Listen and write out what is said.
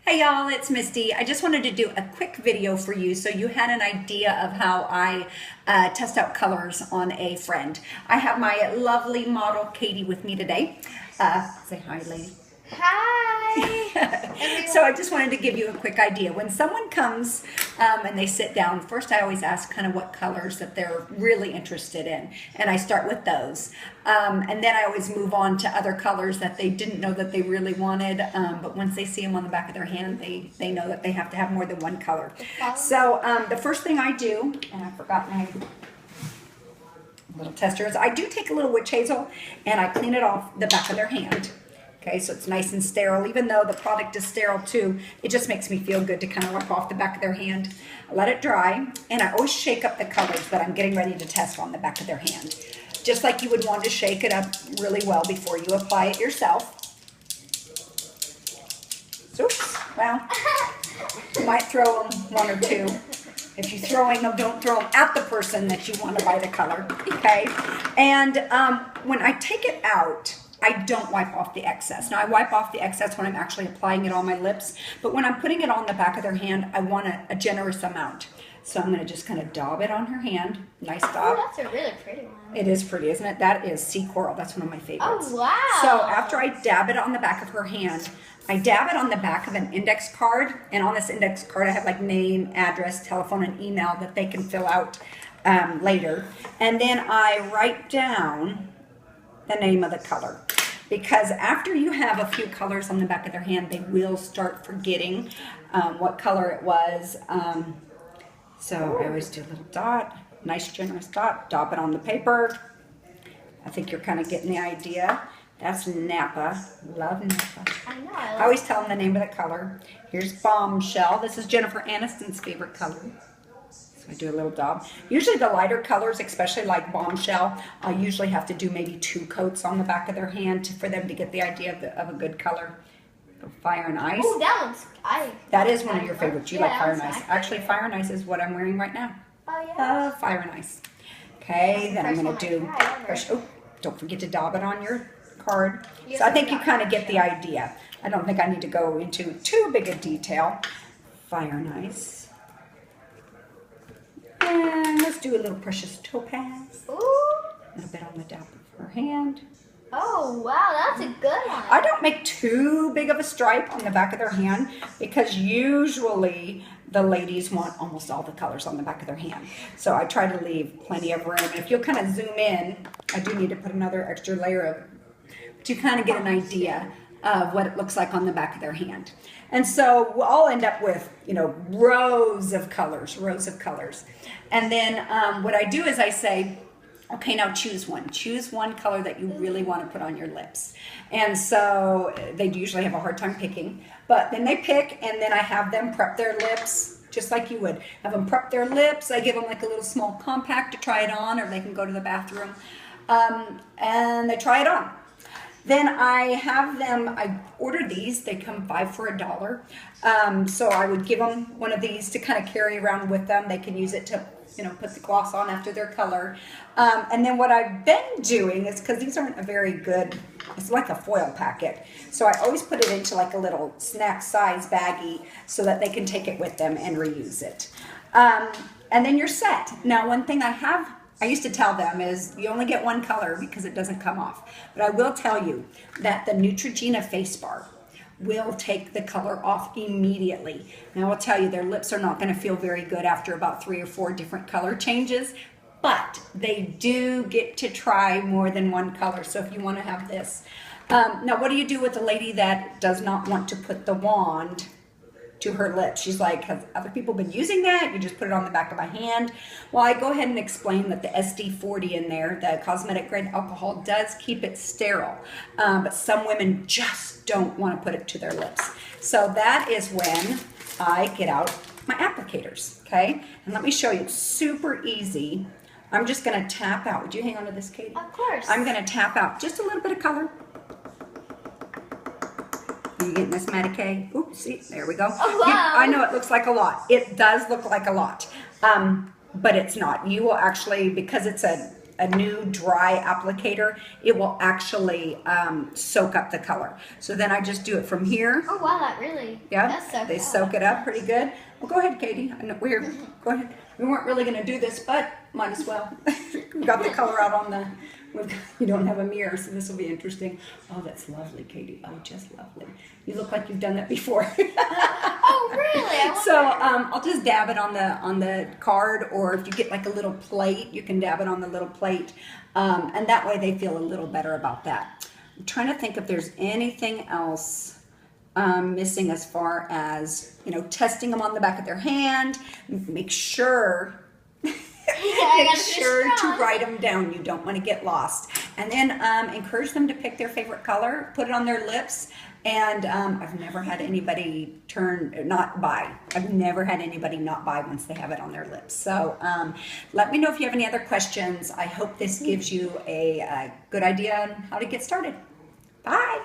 Hey y'all, it's Misty. I just wanted to do a quick video for you so you had an idea of how I test out colors on a friend. I have my lovely model Katie with me today. Say hi, lady. Hi! So I just wanted to give you a quick idea. When someone comes and they sit down, first I always ask kind of what colors that they're really interested in. And I start with those. And then I always move on to other colors that they didn't know that they really wanted. But once they see them on the back of their hand, they know that they have to have more than one color. So the first thing I do, and I forgot my little tester, is I do take a little witch hazel and I clean it off the back of their hand. Okay, so it's nice and sterile. Even though the product is sterile too, it just makes me feel good to kind of wipe off the back of their hand. I let it dry, and I always shake up the colors that I'm getting ready to test on the back of their hand. Just like you would want to shake it up really well before you apply it yourself. Oops, well, you might throw them one or two. If you're throwing them, don't throw them at the person that you want to buy the color, okay? And when I take it out, I don't wipe off the excess. Now I wipe off the excess when I'm actually applying it on my lips, but when I'm putting it on the back of their hand, I want a generous amount. So I'm gonna just kind of daub it on her hand. Nice daub. Oh, that's a really pretty one. It is pretty, isn't it? That is sea coral. That's one of my favorites. Oh, wow. So after I dab it on the back of her hand, I dab it on the back of an index card, and on this index card I have like name, address, telephone, and email that they can fill out later. And then I write down the name of the color. Because after you have a few colors on the back of their hand, they will start forgetting what color it was. So I always do a little dot, nice generous dot, dab it on the paper. I think you're kind of getting the idea. That's Napa. Love Napa. I know. I always tell them the name of the color. Here's Bombshell. This is Jennifer Aniston's favorite color. I do a little daub. Usually the lighter colors, especially like Bombshell, I usually have to do maybe 2 coats on the back of their hand for them to get the idea of a good color. Fire and Ice. Oh, that one's... That is one of your favorites. You like Fire and Ice. favorite. Actually, Fire and Ice is what I'm wearing right now. Oh, yeah. Fire and Ice. Okay, then I'm going First to one do... I tried, Fresh, oh, don't forget to daub it on your card. Yes, So I think I you got kind of it. get the idea. I don't think I need to go into too big a detail. Fire and Ice. And let's do a little precious topaz. Ooh. A little bit on the dab of her hand. Oh, wow, that's a good one. I don't make too big of a stripe on the back of their hand because usually the ladies want almost all the colors on the back of their hand. So I try to leave plenty of room. If you'll kind of zoom in, I do need to put another extra layer of, but you kind of get an idea of what it looks like on the back of their hand. And so we'll all end up with, you know, rows of colors. And then what I do is I say, okay, now choose one. Choose one color that you really want to put on your lips. And so they usually have a hard time picking, but then they pick, and then I have them prep their lips just like you would. Have them prep their lips. I give them like a little small compact to try it on, or they can go to the bathroom and they try it on. Then I have them, I order these, they come 5 for $1. So I would give them one of these to kind of carry around with them. They can use it to, you know, put the gloss on after their color. And then what I've been doing is, because these aren't a very good, it's like a foil packet. So I always put it into like a little snack size baggie so that they can take it with them and reuse it. And then you're set. Now, one thing I used to tell them is you only get one color because it doesn't come off. But I will tell you that the Neutrogena face bar will take the color off immediately. And I will tell you, their lips are not going to feel very good after about 3 or 4 different color changes, but they do get to try more than one color. So if you want to have this. Now, what do you do with a lady that does not want to put the wand to her lips? She's like, have other people been using that? You just put it on the back of my hand. Well, I go ahead and explain that the SD-40 in there, the cosmetic grade alcohol, does keep it sterile. But some women just don't want to put it to their lips. So that is when I get out my applicators, okay? And let me show you, it's super easy. I'm just gonna tap out. Would you hang on to this, Katie? Of course. I'm gonna tap out just a little bit of color. You getting this, Matty K? Oops, see, there we go. Oh, wow. I know it looks like a lot. It does look like a lot, but it's not. You will actually, because it's a a new dry applicator, it will actually soak up the color. So then I just do it from here. Oh wow, that really. Yeah, That's so they cool. soak it up pretty good. Well, go ahead, Katie. I know go ahead. We weren't really going to do this, but might as well. We got the color out on the. You don't have a mirror, so this will be interesting. Oh, that's lovely, Katie. Oh, just lovely. You look like you've done that before. Oh really? I wonder. So I'll just dab it on the card, or if you get like a little plate, you can dab it on the little plate, and that way they feel a little better about that. I'm trying to think if there's anything else missing as far as, you know, testing them on the back of their hand. Make sure. Make sure to write them down. You don't want to get lost. And then encourage them to pick their favorite color, put it on their lips. And I've never had anybody not buy. I've never had anybody not buy once they have it on their lips. So let me know if you have any other questions. I hope this gives you a good idea on how to get started. Bye.